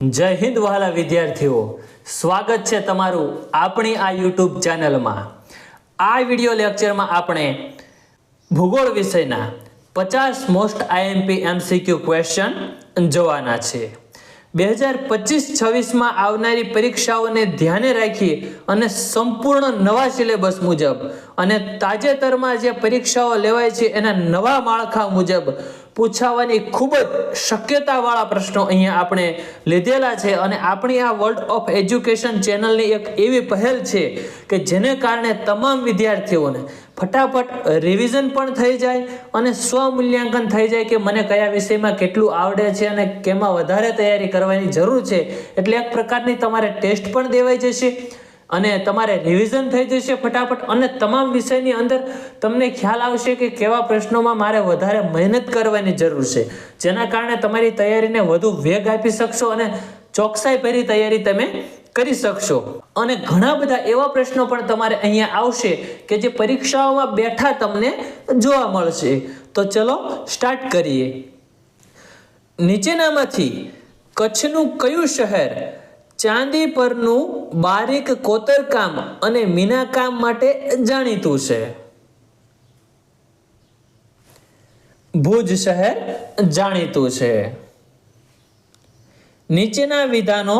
જય હિન્દ વહાલા વિદ્યાર્થીઓ, સ્વાગત છે તમારું આપણી આ યુટ્યુબ ચેનલમાં। આ વિડિયો લેક્ચરમાં આપણે ભૂગોળ વિષયના 50 મોસ્ટ આઈએમપી એમસીક્યુ ક્વેશ્ચન જોવાના છે। 2025-26 માં આવનારી પરીક્ષાઓને ધ્યાને રાખી અને સંપૂર્ણ નવા સિલેબસ મુજબ અને તાજેતરમાં જે પરીક્ષાઓ લેવાય છે એના નવા માળખા મુજબ પૂછાવાની ખૂબ જ શક્યતાવાળા પ્રશ્નો અહીંયા આપણે લીધેલા છે અને આપણી આ વર્લ્ડ ઓફ એજ્યુકેશન ચેનલની એક એવી પહેલ છે કે જેને કારણે તમામ વિદ્યાર્થીઓને ફટાફટ રિવિઝન પણ થઈ જાય અને સ્વમૂલ્યાંકન થઈ જાય કે મને કયા વિષયમાં કેટલું આવડે છે અને કેમાં વધારે તૈયારી કરવાની જરૂર છે। એટલે એક પ્રકારની તમારે ટેસ્ટ પણ દેવાઈ જશે અને તમારે રિવિઝન થઈ જશે ફટાફટ અને તમામ વિષયની અંદર તમને ખ્યાલ આવશે કે કેવા પ્રશ્નોમાં મારે વધારે મહેનત કરવાની જરૂર છે, જેના કારણે તમારી તૈયારીને વધુ વેગ આપી શકશો અને ચોકસાઈભરી તૈયારી તમે કરી શકશો। અને ઘણા બધા એવા પ્રશ્નો પણ તમારે અહીંયા આવશે કે જે પરીક્ષાઓમાં બેઠા તમને જોવા મળશે। તો ચલો સ્ટાર્ટ કરીએ। નીચેનામાંથી કચ્છનું કયું શહેર ચાંદી પરનું બારીક કોતરકામ અને મીનાકામ માટે જાણીતું છે? ભુજ શહેર જાણીતું છે। નીચેના વિધાનો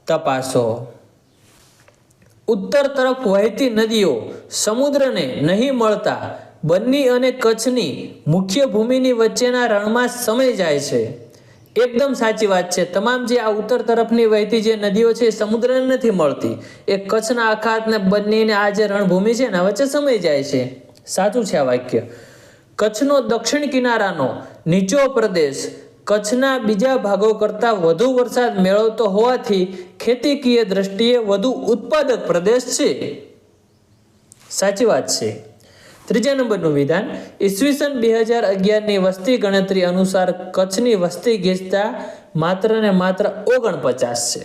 તપાસો। ઉત્તર તરફ વહેતી નદીઓ સમુદ્રને નહીં મળતા બન્ની અને કચ્છની મુખ્ય ભૂમિની વચ્ચેના રણમાં સમાઈ જાય છે। એકદમ સાચી વાત છે। તમામ જે આ ઉત્તર તરફની વહેતી જે નદીઓ છે એ સમુદ્રને નથી મળતી, એ કચ્છના અખાત ને બન્ની ને આ જે રણભૂમિ છે એના વચ્ચે સમાઈ જાય છે। સાચું છે આ વાક્ય। કચ્છનો દક્ષિણ કિનારાનો નીચો પ્રદેશ કચ્છના બીજા ભાગો કરતાં વધુ વરસાદ મેળવતો હોવાથી ખેતીકીય દ્રષ્ટિએ વધુ ઉત્પાદક પ્રદેશ છે। સાચી વાત છે। ત્રીજા નંબરનું વિધાન, ઈસવીસન 2011ની વસ્તી ગણતરી અનુસાર કચ્છની વસ્તી ગીચતા માત્ર ને માત્ર 49 છે।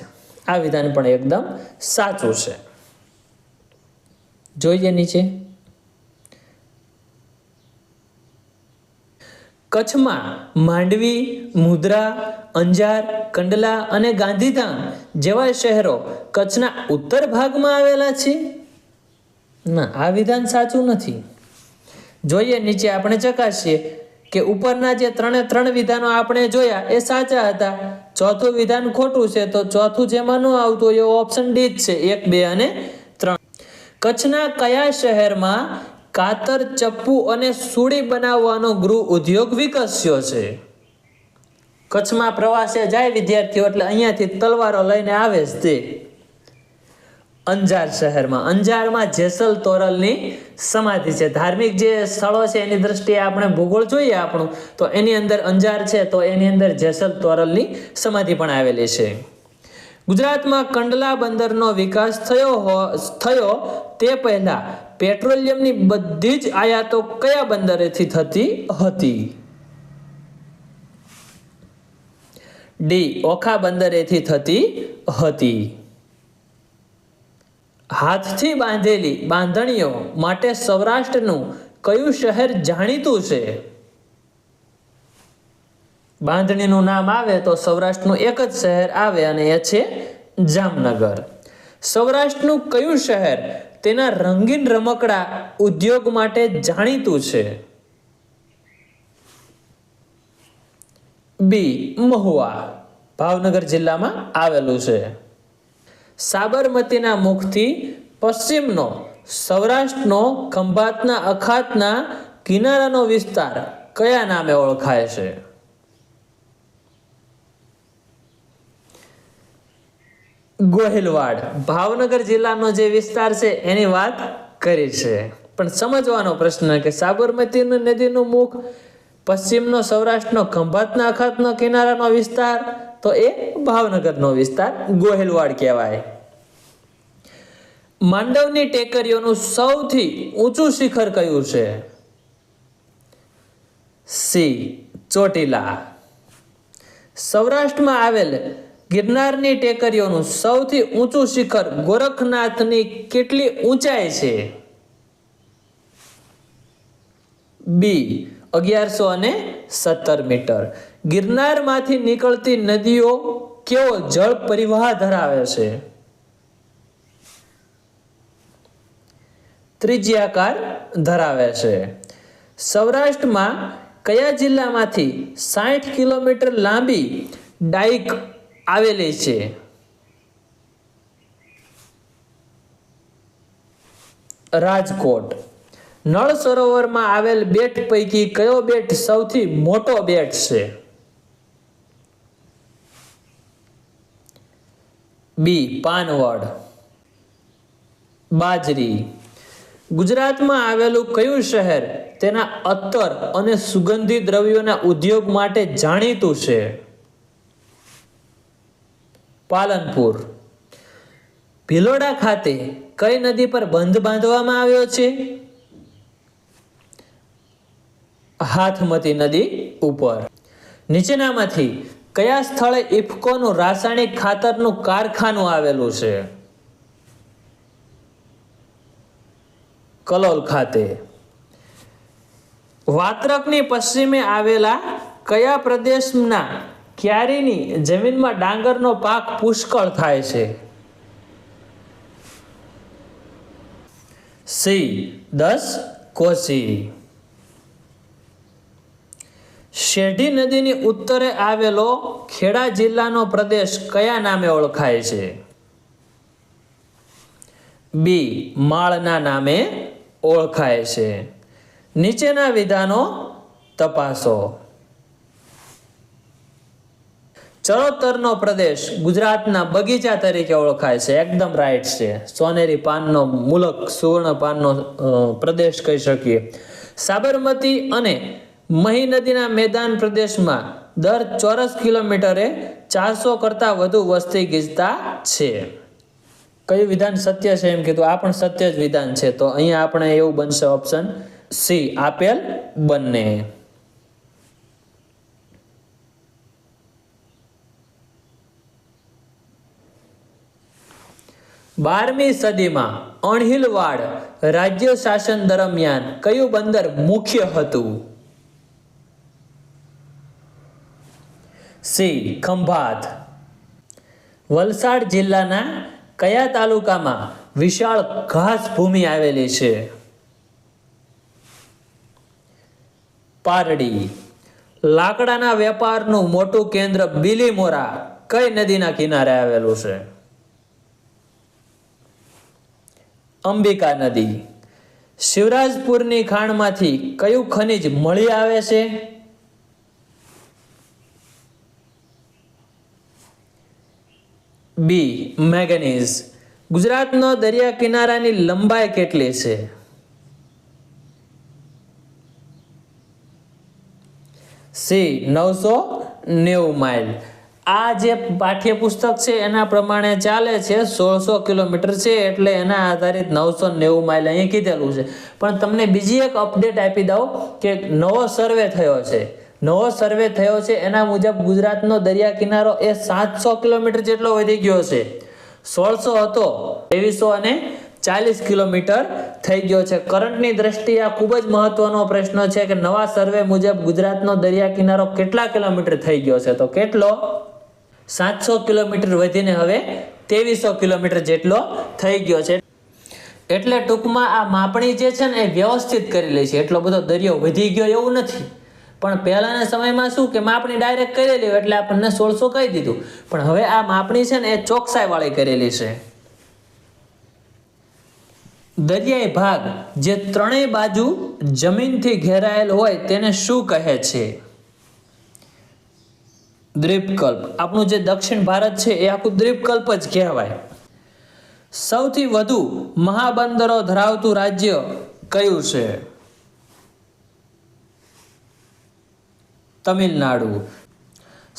આ વિધાન પણ એકદમ સાચું છે। જોઈએ નીચે। કચ્છમાં માંડવી, મુદ્રા, અંજાર, કંડલા અને ગાંધીધામ જેવા શહેરો કચ્છના ઉત્તર ભાગમાં આવેલા છે? ના, આ વિધાન સાચું નથી। જોઈએ નીચે આપણે ચકાસીએ કે ઉપરના જે ત્રણ વિધાનો આપણે જોયા એ સાચા હતા, ચોથું વિધાન ખોટું છે, તો ચોથું જેમાં ન આવતું એ ઓપ્શન ડી જ છે, 1, 2 અને 3। કચ્છના કયા શહેરમાં કાતર, ચપ્પુ અને સૂડી બનાવવાનો ગૃહ ઉદ્યોગ વિકસ્યો છે? કચ્છમાં પ્રવાસે જાય વિદ્યાર્થીઓ એટલે અહીંયાથી તલવારો લઈને આવે જ તે અંજાર શહેરમાં। અંજારમાં જેસલ તોરલની સમાધિ છે। ધાર્મિક જે સ્થળો છે એની દ્રષ્ટિએ આપણે ભૂગોળ જોઈએ આપણું, તો એની અંદર અંજાર છે, તો એની અંદર જેસલ તોરલની સમાધિ પણ આવેલી છે। ગુજરાતમાં કંડલા બંદરનો વિકાસ થયો તે પહેલા પેટ્રોલિયમની બધી જ આયાતો કયા બંદરેથી થતી હતી? ડી, ઓખા બંદરેથી થતી હતી। હાથથી બાંધેલી બાંધણીઓ માટે સૌરાષ્ટ્રનું કયું શહેર જાણીતું છે? બાંધણીનું નામ આવે તો સૌરાષ્ટ્રનું એક જ શહેર આવે અને એ છે જામનગર। સૌરાષ્ટ્રનું કયું શહેર તેના રંગીન રમકડા ઉદ્યોગ માટે જાણીતું છે? બી, મહુવા, ભાવનગર જિલ્લામાં આવેલું છે। સાબરમતીના મુખથી પશ્ચિમનો સૌરાષ્ટ્રનો ખંભાતના અખાતના કિનારાનો વિસ્તાર કયા નામે ઓળખાય છે? ગોહિલવાડ, ભાવનગર જિલ્લાનો જે વિસ્તાર છે એની વાત કરી છે, પણ સમજવાનો પ્રશ્ન કે સાબરમતી નદીનું મુખ, પશ્ચિમનો સૌરાષ્ટ્રનો ખંભાતના અખાતનો કિનારાનો વિસ્તાર, તો એ ભાવનગરનો વિસ્તાર ગોહિલવાડ કહેવાય। માંડવની ટેકરીઓનું સૌથી ઊંચું શિખર કયું છે? સી, ચોટીલા। સૌરાષ્ટ્રમાં આવેલ ગિરનારની ટેકરીઓનું સૌથી ઊંચું શિખર ગોરખનાથની કેટલી ઊંચાઈ છે? બી, 1117 મીટર। ગિરનારમાંથી નીકળતી નદીઓ કેવો જળ પરિવાહ ધરાવે છે? ત્રિજ્યાકાર ધરાવે છે. સૌરાષ્ટ્રમાં કયા જિલ્લામાંથી 60 કિલોમીટર લાંબી ડાઈક આવેલી છે? રાજકોટ. નળ સરોવરમાં આવેલ બેટ પૈકી કયો બેટ સૌથી મોટો બેટ છે? બી. પાનવડ. બાજરી. ગુજરાતમાં આવેલું કયું શહેર તેના અત્તર અને સુગંધી દ્રવ્યોના ઉદ્યોગ માટે જાણીતું છે? પાલનપુર. ભિલોડા ખાતે કઈ નદી પર બંધ બાંધવામાં આવ્યો છે? હાથમતી નદી ઉપર. નીચેનામાંથી કયા સ્થળે ઇફકોનું રાસાયણિક ખાતરનું કારખાનું આવેલું છે? કલોલ ખાતે. વાત્રકની પશ્ચિમે આવેલા કયા પ્રદેશના ક્યારીની જમીનમાં ડાંગરનો પાક પુષ્કળ થાય છે? સી. 10 કોસી. શેરડી નદીની ઉત્તરે આવેલો ખેડા જિલ્લાનો પ્રદેશ કયા નામે ઓળખાય છે? બી. માળના નામે ઓળખાય છે. નીચેના વિધાનો તપાસો. ચરોતરનો પ્રદેશ ગુજરાતના બગીચા તરીકે ઓળખાય છે. એકદમ રાઈટ છે. સોનેરી પાનનો મુલક સુવર્ણ પાનનો પ્રદેશ કહી શકીએ. સાબરમતી અને મહી નદીના મેદાન પ્રદેશમાં દર ચોરસ કિલોમીટરે 400 કરતાં વધુ વસ્તી ગીચતા છે. કયું વિધાન સત્ય છે એમ કીધું? આ પણ સત્ય જ વિધાન છે. તો અહીંયા આપણે એવું બનશે ઓપ્શન સી, આપેલ બંને. બારમી સદીમાં અણહિલવાડ રાજ્ય શાસન દરમિયાન કયું બંદર મુખ્ય હતું? સી. ખંભાત. વલસાડ જિલ્લાના કયા તાલુકામાં વિશાળ ઘાસ ભૂમિ આવેલી છે? પારડી. લાકડાના વેપારનું મોટું કેન્દ્ર બિલીમોરા કઈ નદીના કિનારે આવેલું છે? અંબિકા નદી. શિવરાજપુરની ખાણમાંથી કયું ખનિજ મળી આવે છે? બી. મેંગેનીઝ. ગુજરાતનો દરિયા કિનારાની લંબાઈ કેટલી છે? સી. 990 માઇલ. આ જે પાઠ્યપુસ્તક છે એના પ્રમાણે ચાલે છે 1600 કિલોમીટર છે, એટલે એના આધારિત 990 માઇલ અહીં કીધેલું છે. પણ તમને બીજી એક અપડેટ આપી દઉં કે નવો સર્વે થયો છે. નવો સર્વે થયો છે એના મુજબ ગુજરાતનો દરિયા કિનારો એ 700 કિલોમીટર જેટલો વધી ગયો છે. 1600 હતો 2340 કિલોમીટર થઈ ગયો છે. કરંટની દ્રષ્ટિએ આ ખૂબ જ મહત્વનો પ્રશ્ન છે કે નવા સર્વે મુજબ ગુજરાતનો દરિયા કિનારો કેટલા કિલોમીટર થઈ ગયો છે? તો કેટલો? 700 કિલોમીટર વધીને હવે 2300 કિલોમીટર જેટલો થઈ ગયો છે. એટલે ટૂંકમાં આ માપણી જે છે ને એ વ્યવસ્થિત કરેલી છે. એટલો બધો દરિયો વધી ગયો એવું નથી. પણ પહેલાના સમયમાં શું કે માપણી ડાયરેક્ટ કરેલી એટલે આપણને 1600 કહી દીધું. પણ હવે આ માપણી છે ને એ ચોકસાઈ વાળી કરેલી છે. દરિયાઈ ભાગ જે ત્રણેય બાજુ જમીનથી ઘેરાયેલ હોય તેને શું કહે છે? દ્વીપકલ્પ. આપણું જે દક્ષિણ ભારત છે એ આખું દ્વીપકલ્પ જ કહેવાય. સૌથી વધુ મહાબંદરો ધરાવતું રાજ્ય કયું છે? તમિલનાડુ.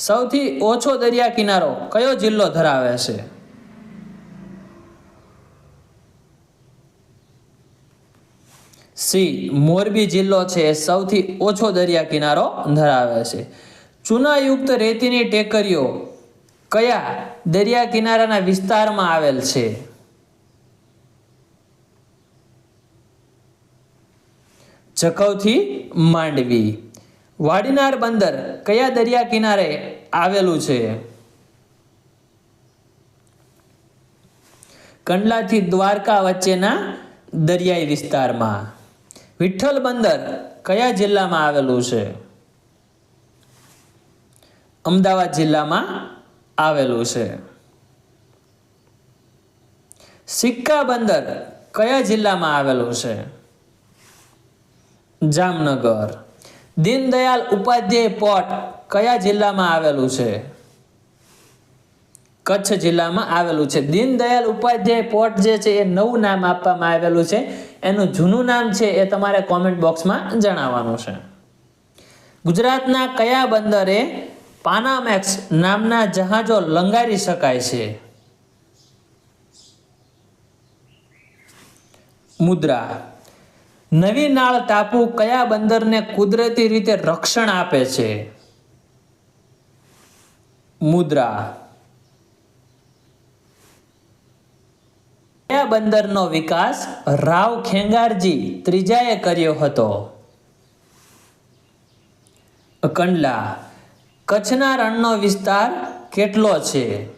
સૌથી ઓછો દરિયા કિનારો કયો જિલ્લો ધરાવે છે? સી. મોરબી જિલ્લો છે એ સૌથી ઓછો દરિયા કિનારો ધરાવે છે. ચૂનાયુક્ત રેતીની ટેકરીઓ કયા દરિયા કિનારાના વિસ્તારમાં આવેલ છે? જખૌથી માંડવી. વાડીનાર બંદર કયા દરિયા કિનારે આવેલું છે? કંડલાથી દ્વારકા વચ્ચેના દરિયાઈ વિસ્તારમાં. વિઠ્ઠલ બંદર કયા જિલ્લામાં આવેલું છે? અમદાવાદ જિલ્લામાં આવેલું છે. સિક્કા બંદર કયા જિલ્લામાં આવેલું છે? જામનગર. દીનદયાલ ઉપાધ્યાય પોર્ટ કયા જિલ્લામાં આવેલું છે? કચ્છ જિલ્લામાં આવેલું છે. દીનદયાલ ઉપાધ્યાય પોર્ટ જે છે એ નવું નામ આપવામાં આવેલું છે. એનું જૂનું નામ છે એ તમારે કોમેન્ટ બોક્સમાં જણાવવાનું છે. ગુજરાતના કયા બંદરે પાનામેક્સ નામના જહાજો લંગારી શકાય છે? મુદ્રા. નવી નાળ ટાપુ કયા બંદરને કુદરતી રીતે રક્ષણ આપે છે? મુદ્રા. કયા બંદરનો વિકાસ રાવ ખેંગારજી ત્રીજાએ કર્યો હતો? કંડલા. કચ્છના રણનો વિસ્તાર કેટલો છે?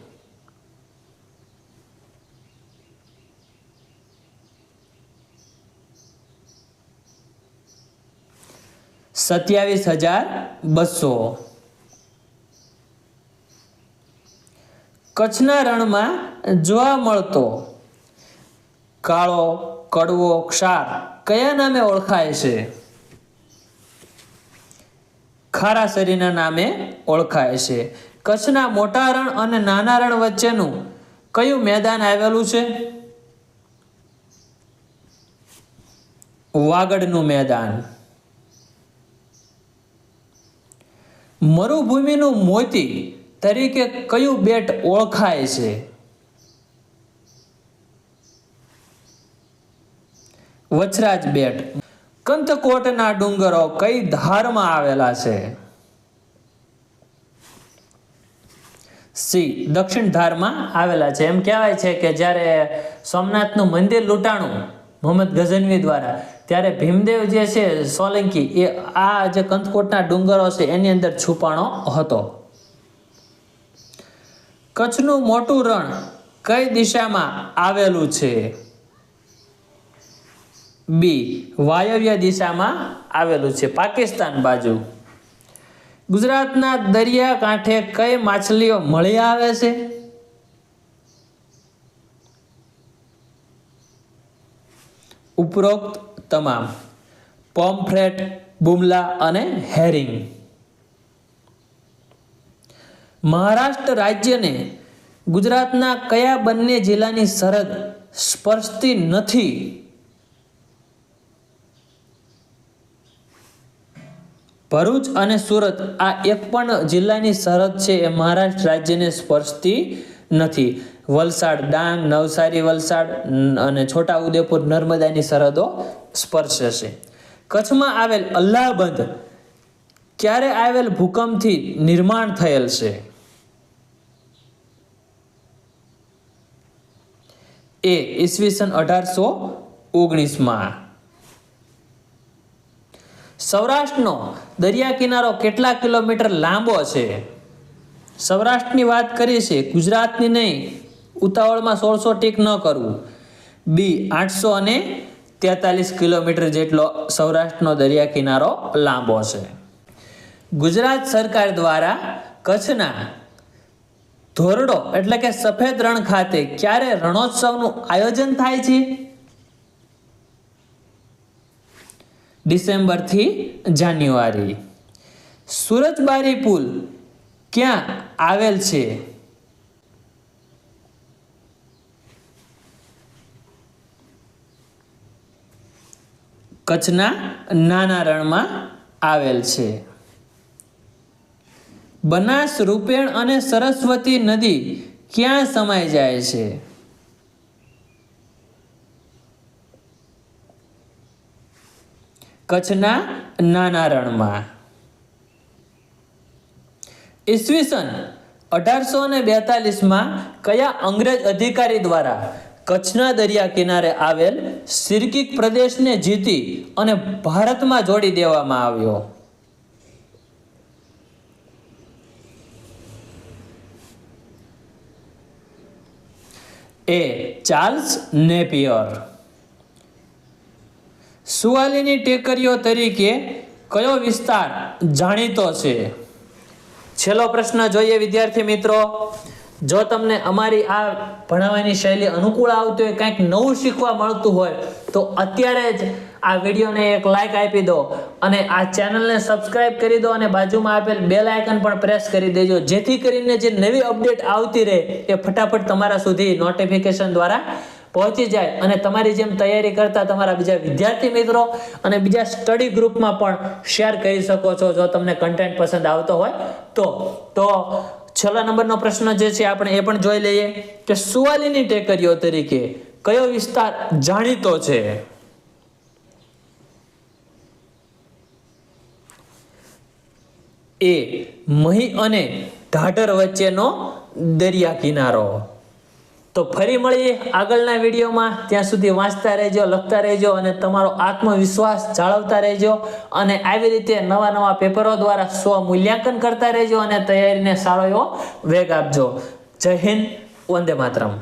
27,200. કચ્છના રણમાં જોવા મળતો કાળો કડવો ક્ષાર કયા નામે ઓળખાય છે? ખારાસરીના નામે ઓળખાય છે. કચ્છના મોટા રણ અને નાના રણ વચ્ચેનું કયું મેદાન આવેલું છે? વાગડનું મેદાન. મરુભૂમિનું મોતી તરીકે કયું બેટ ઓળખાય છે? વચરાજ બેટ. કંથકોટના ડુંગરો કઈ ધારમાં આવેલા છે? સી. દક્ષિણ ધારમાં આવેલા છે. એમ કહેવાય છે કે જ્યારે સોમનાથનું મંદિર લૂંટાણું મોહમ્મદ ગઝનવી દ્વારા, ત્યારે ભીમદેવ જે છે સોલંકી એ આ જે કંથકોટના ડુંગરો છે એની અંદર છુપાણો હતો. કચ્છનું મોટું રણ કઈ દિશામાં આવેલું છે? બી. વાયવ્ય દિશામાં આવેલું છે, પાકિસ્તાન બાજુ. ગુજરાતના દરિયા કાંઠે કઈ માછલીઓ મળી આવે છે? ઉપરોક્ત તમામ. પોમ્ફ્રેટ, બુમલા અને હેરિંગ. મહારાષ્ટ્ર રાજ્યને ગુજરાતના કયા બંને જિલ્લાની સરહદ સ્પર્શતી નથી? ભરૂચ અને સુરત આ એક પણ જિલ્લાની સરહદ છે એ મહારાષ્ટ્ર રાજ્યને સ્પર્શતી નથી. વલસાડ ડાંગ, નવસારી વલસાડ અને છોટા ઉદેપુર નર્મદાની સરહદો સ્પર્શે છે. કચ્છમાં આવેલ અલ્લાહબંધ ક્યારે આવેલ ભૂકંપથી નિર્માણ થયેલ છે? એ. ઈસવીસન 1819. સૌરાષ્ટ્રનો દરિયા કિનારો કેટલા કિલોમીટર લાંબો છે? સૌરાષ્ટ્રની વાત કરી છે, ગુજરાતની નહીં. ઉતાવળમાં 1600 ટીક ન કરવું. બી. 843 કિલોમીટર જેટલો સૌરાષ્ટ્રનો દરિયા કિનારો લાંબો છે. ગુજરાત સરકાર દ્વારા કચ્છના ધોરડો એટલે કે સફેદ રણ ખાતે ક્યારે રણોત્સવનું આયોજન થાય છે? ડિસેમ્બરથી જાન્યુઆરી. સુરજબારી પુલ ક્યાં આવેલ છે? કચ્છના નાના રણમાં આવેલ છે. બનાસ, રૂપેણ અને સરસ્વતી નદી ક્યાં સમાઈ જાય છે? કચ્છના નાના રણમાં. ઈસવીસન 1842માં કયા અંગ્રેજ અધિકારી દ્વારા કચ્છના દરિયા કિનારે આવેલ સિરકીક પ્રદેશને જીતી અને ભારતમાં જોડી દેવામાં આવ્યો? એ ચાર્લ્સ નેપિયર. સુવાલીની ટેકરીઓ તરીકે કયો વિસ્તાર જાણીતો છે? છેલ્લો પ્રશ્ન જોઈએ વિદ્યાર્થી મિત્રો. જો તમને અમારી આ ભણાવવાની શૈલી અનુકૂળ આવતી હોય, કંઈક નવું શીખવા મળતું હોય, તો અત્યારે જ આ વિડીયોને એક લાઈક આપી દો અને આ ચેનલને સબસ્ક્રાઇબ કરી દો અને બાજુમાં આપેલ બેલ આઇકન પણ પ્રેસ કરી દેજો, જેથી કરીને જે નવી અપડેટ આવતી રહે એ ફટાફટ તમારા સુધી નોટિફિકેશન દ્વારા પહોંચી જાય અને તમારી જેમ તૈયારી કરતા તમારા બીજા વિદ્યાર્થી મિત્રો અને બીજા સ્ટડી ગ્રુપમાં પણ શેર કરી શકો છો જો તમને કન્ટેન્ટ પસંદ આવતો હોય તો છેલ્લા નંબરનો પ્રશ્ન જે છે આપણે એ પણ જોઈ લઈએ કે સુવાલીની ટેકરીઓ તરીકે કયો વિસ્તાર જાણીતો છે? એ મહી અને ઢાઢર વચ્ચેનો દરિયા કિનારો. તો ફરી મળીએ આગળના વિડીયોમાં. ત્યાં સુધી વાંચતા રહેજો, લખતા રહેજો અને તમારો આત્મવિશ્વાસ જાળવતા રહેજો અને આવી રીતે નવા પેપરો દ્વારા સ્વ મૂલ્યાંકન કરતા રહેજો અને તૈયારીને સારો એવો વેગ આપજો. જય હિન્દ, વંદે માતરમ.